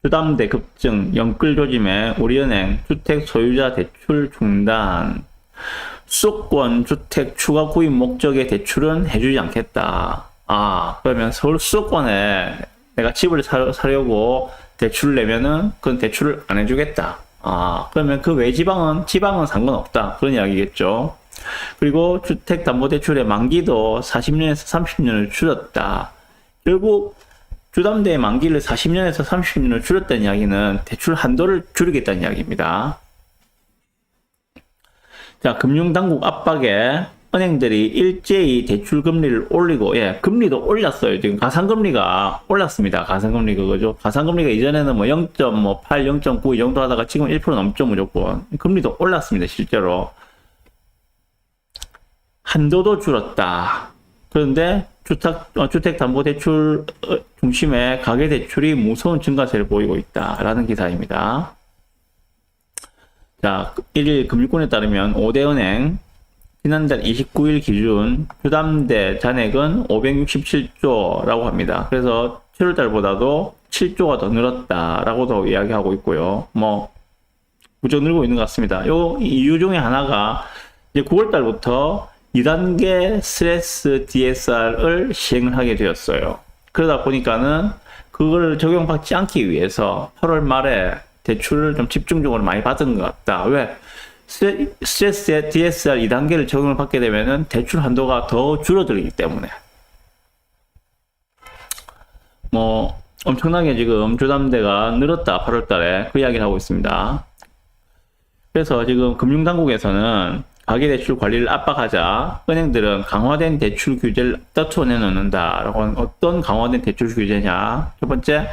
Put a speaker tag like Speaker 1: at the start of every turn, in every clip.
Speaker 1: 주담대 급증, 영끌 조짐에 우리은행 주택 소유자 대출 중단, 수도권 주택 추가 구입 목적의 대출은 해주지 않겠다. 그러면 서울 수도권에 내가 집을 사려고 대출을 내면은 그건 대출을 안 해주겠다. 그러면 그 외 지방은 상관없다. 그런 이야기겠죠. 그리고 주택담보대출의 만기도 40년에서 30년을 줄였다. 결국 주담대의 만기를 40년에서 30년을 줄였다는 이야기는 대출 한도를 줄이겠다는 이야기입니다. 자, 금융당국 압박에 은행들이 일제히 대출 금리를 올리고, 금리도 올렸어요. 지금 가상금리가 올랐습니다. 가상금리 그거죠. 가상금리가 이전에는 뭐 0.8, 0.9 이 정도 하다가 지금 1% 넘죠, 무조건. 금리도 올랐습니다, 실제로. 한도도 줄었다. 그런데 주택담보대출 중심의 가계대출이 무서운 증가세를 보이고 있다라는 기사입니다. 자, 1일 금융권에 따르면 5대 은행 지난달 29일 기준 주담대 잔액은 567조라고 합니다. 그래서 7월달보다도 7조가 더 늘었다라고도 이야기하고 있고요. 무척 늘고 있는 것 같습니다. 요 이유 중에 하나가 이제 9월달부터 2단계 스트레스 DSR을 시행을 하게 되었어요. 그러다 보니까는 그걸 적용받지 않기 위해서 8월 말에 대출을 좀 집중적으로 많이 받은 것 같다. 왜? 스트레스 DSR 2단계를 적용을 받게 되면은 대출 한도가 더 줄어들기 때문에. 엄청나게 지금 주담대가 늘었다, 8월 달에. 그 이야기를 하고 있습니다. 그래서 지금 금융당국에서는 가계대출 관리를 압박하자 은행들은 강화된 대출 규제를 다투어 내놓는다라고. 어떤 강화된 대출 규제냐? 첫 번째,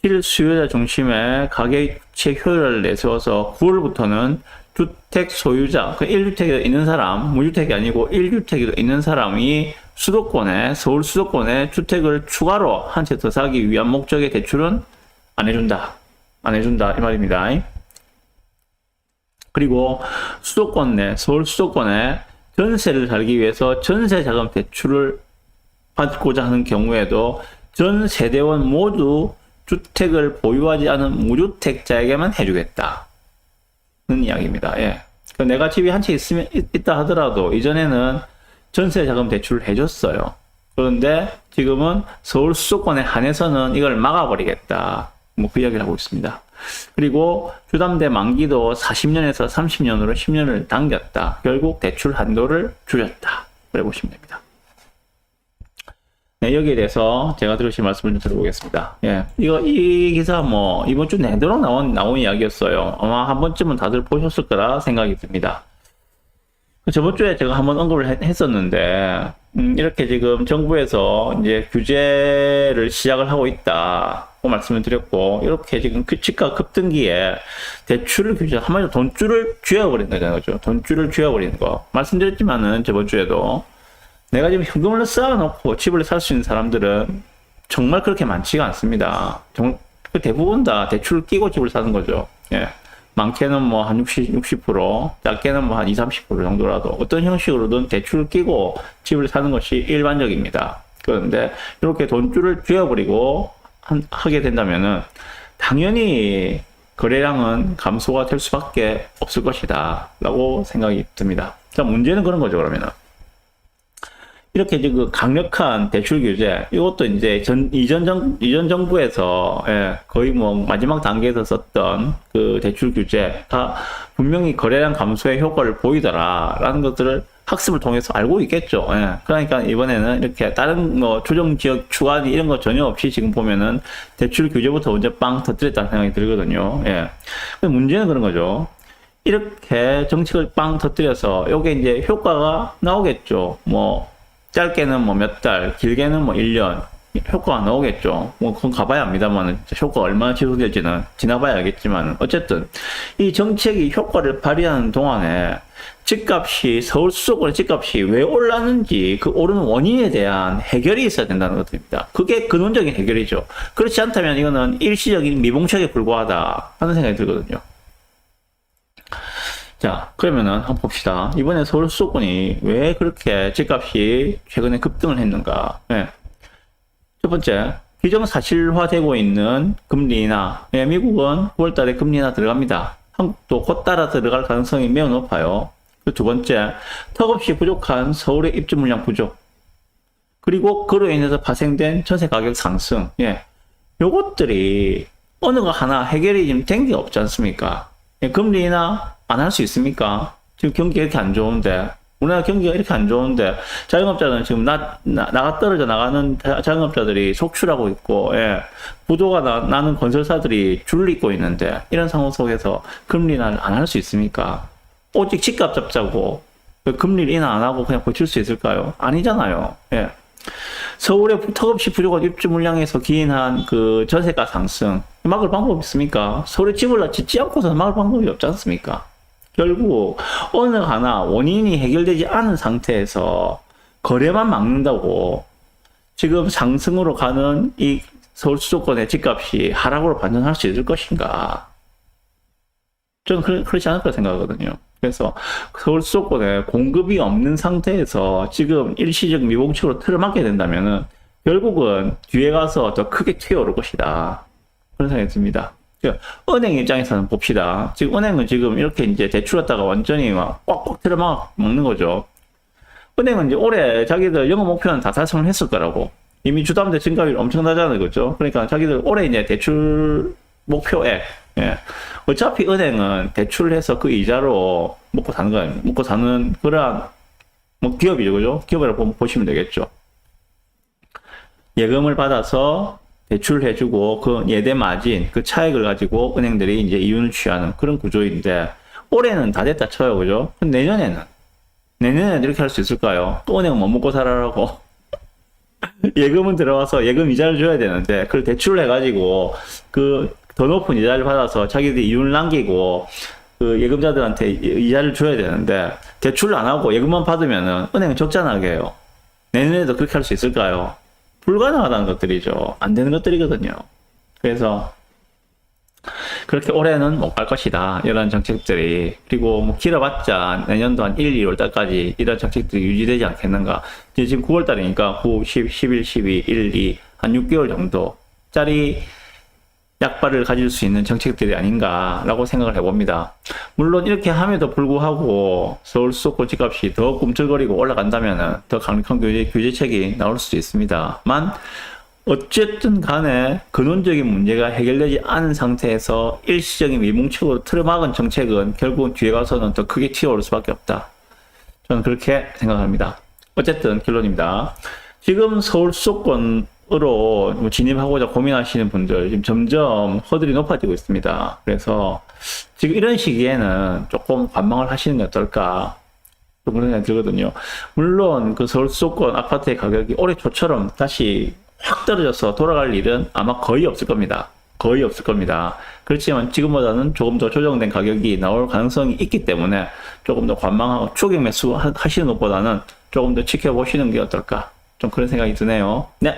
Speaker 1: 실수요자 중심의 가계대책 효율을 내세워서 9월부터는 주택 소유자, 1주택에 있는 사람, 무주택이 아니고 1주택에도 있는 사람이 서울 수도권에 주택을 추가로 한 채 더 사기 위한 목적의 대출은 안 해준다, 이 말입니다. 그리고 서울 수도권에 전세를 살기 위해서 전세 자금 대출을 받고자 하는 경우에도 전 세대원 모두 주택을 보유하지 않은 무주택자에게만 해주겠다. 는 이야기입니다. 내가 집이 한 채 있다 하더라도 이전에는 전세 자금 대출을 해줬어요. 그런데 지금은 서울 수도권에 한해서는 이걸 막아버리겠다. 그 이야기를 하고 있습니다. 그리고 주담대 만기도 40년에서 30년으로 10년을 당겼다. 결국 대출 한도를 줄였다. 그래 보시면 됩니다. 여기에 대해서 제가 들으신 말씀을 좀 들어보겠습니다. 이 기사 이번 주 내도록 나온 이야기였어요. 아마 한 번쯤은 다들 보셨을 거라 생각이 듭니다. 저번 주에 제가 한번 언급을 했었는데, 이렇게 지금 정부에서 이제 규제를 시작을 하고 있다고 말씀을 드렸고, 이렇게 지금 집가 급등기에 대출을 한마디로 돈줄을 쥐어버린다는 거죠. 돈줄을 쥐어버리는 거. 말씀드렸지만은 저번 주에도 내가 지금 현금을 쌓아놓고 집을 살 수 있는 사람들은 정말 그렇게 많지가 않습니다. 대부분 다 대출을 끼고 집을 사는 거죠. 많게는 한 60%, 작게는 한 20, 30% 정도라도 어떤 형식으로든 대출을 끼고 집을 사는 것이 일반적입니다. 그런데 이렇게 돈줄을 쥐어버리고 하게 된다면은 당연히 거래량은 감소가 될 수밖에 없을 것이다 라고 생각이 듭니다. 자, 문제는 그런 거죠. 그러면은 이렇게 지금 강력한 대출 규제, 이것도 이제 이전 정부에서 거의 마지막 단계에서 썼던 그 대출 규제가 분명히 거래량 감소에 효과를 보이더라라는 것들을 학습을 통해서 알고 있겠죠. 그러니까 이번에는 이렇게 다른 조정 지역 추가 이런 거 전혀 없이 지금 보면은 대출 규제부터 먼저 빵 터뜨렸다는 생각이 들거든요. 근데 문제는 그런 거죠. 이렇게 정책을 빵 터뜨려서 요게 이제 효과가 나오겠죠. 짧게는 몇 달, 길게는 1년 효과가 나오겠죠. 그건 가봐야 합니다만 효과가 얼마나 지속될지는 지나봐야 알겠지만 어쨌든 이 정책이 효과를 발휘하는 동안에 집값이 서울 수도권의 집값이 왜 올랐는지 그 오르는 원인에 대한 해결이 있어야 된다는 것입니다. 그게 근원적인 해결이죠. 그렇지 않다면 이거는 일시적인 미봉책에 불과하다 하는 생각이 들거든요. 자, 그러면은 한번 봅시다. 이번에 서울 수도권이 왜 그렇게 집값이 최근에 급등을 했는가? 첫 번째, 기정사실화되고 있는 금리 인하. 예, 미국은 9월달에 금리 인하 들어갑니다. 한국도 곧 따라 들어갈 가능성이 매우 높아요. 그 두 번째, 턱없이 부족한 서울의 입주 물량 부족. 그리고 그로 인해서 발생된 전세 가격 상승. 예, 요것들이 어느 거 하나 해결이 지금 된 게 없지 않습니까? 예, 금리 인하 안 할 수 있습니까? 지금 경기가 이렇게 안 좋은데, 우리나라 경기가 이렇게 안 좋은데, 자영업자는 지금 나가 떨어져 나가는 자영업자들이 속출하고 있고, 예, 부도가 나는 건설사들이 줄을 잇고 있는데, 이런 상황 속에서 금리 인하를 안 할 수 있습니까? 오직 집값 잡자고, 금리 인하 안 하고 그냥 버틸 수 있을까요? 아니잖아요. 예. 서울의 턱없이 부족한 입주 물량에서 기인한 그 전세가 상승, 막을 방법이 있습니까? 서울에 집을 짓지 않고서 막을 방법이 없지 않습니까? 결국 어느 하나 원인이 해결되지 않은 상태에서 거래만 막는다고 지금 상승으로 가는 이 서울 수도권의 집값이 하락으로 반전할 수 있을 것인가? 저는 그렇지 않을 거라 생각하거든요. 그래서 서울 수도권에 공급이 없는 상태에서 지금 일시적 미봉축으로 틀어막게 된다면은 결국은 뒤에 가서 더 크게 튀어오를 것이다. 그런 생각이 듭니다. 은행 입장에서는 봅시다. 지금 은행은 지금 이렇게 이제 대출했다가 완전히 막 꽉꽉 틀어막는 거죠. 은행은 이제 올해 자기들 영업 목표는 다 달성을 했을 거라고. 이미 주담대 증가율 엄청나잖아요. 그죠? 그러니까 자기들 올해 이제 대출 목표액, 예. 어차피 은행은 대출을 해서 그 이자로 먹고 사는 거예요. 먹고 사는 그러한 뭐 기업이죠. 그죠? 기업이라고 보시면 되겠죠. 예금을 받아서 대출을 해주고 그 예대 마진, 그 차익을 가지고 은행들이 이제 이윤을 취하는 그런 구조인데 올해는 다 됐다 쳐요. 그죠? 내년에는 이렇게 할 수 있을까요? 또 은행은 뭐 먹고 살아라고. 예금은 들어와서 예금 이자를 줘야 되는데 그걸 대출을 해가지고 그 더 높은 이자를 받아서 자기들이 이윤을 남기고 그 예금자들한테 이자를 줘야 되는데 대출을 안 하고 예금만 받으면은 은행은 적자 나게 해요. 내년에도 그렇게 할 수 있을까요? 불가능하다는 것들이죠. 안 되는 것들이거든요. 그래서 그렇게 올해는 못 갈 것이다. 이런 정책들이. 그리고 뭐 길어봤자 내년도 한 1, 2월 달까지 이런 정책들이 유지되지 않겠는가. 지금 9월 달이니까 9, 10, 11, 12, 1, 2, 한 6개월 정도짜리 약발을 가질 수 있는 정책들이 아닌가라고 생각을 해봅니다. 물론 이렇게 함에도 불구하고 서울 수도권 집값이 더 꿈틀거리고 올라간다면 더 강력한 규제책이 나올 수도 있습니다만 어쨌든 간에 근원적인 문제가 해결되지 않은 상태에서 일시적인 미봉책으로 틀어막은 정책은 결국은 뒤에 가서는 더 크게 튀어오를 수밖에 없다. 저는 그렇게 생각합니다. 어쨌든 결론입니다. 지금 서울 수도권으로 진입하고자 고민하시는 분들 지금 점점 허들이 높아지고 있습니다. 그래서 지금 이런 시기에는 조금 관망을 하시는 게 어떨까 그런 생각이 들거든요. 물론 그 서울 수도권 아파트의 가격이 올해 초처럼 다시 확 떨어져서 돌아갈 일은 아마 거의 없을 겁니다. 거의 없을 겁니다. 그렇지만 지금보다는 조금 더 조정된 가격이 나올 가능성이 있기 때문에 조금 더 관망하고 추격 매수 하시는 것보다는 조금 더 지켜보시는 게 어떨까 좀 그런 생각이 드네요. 네.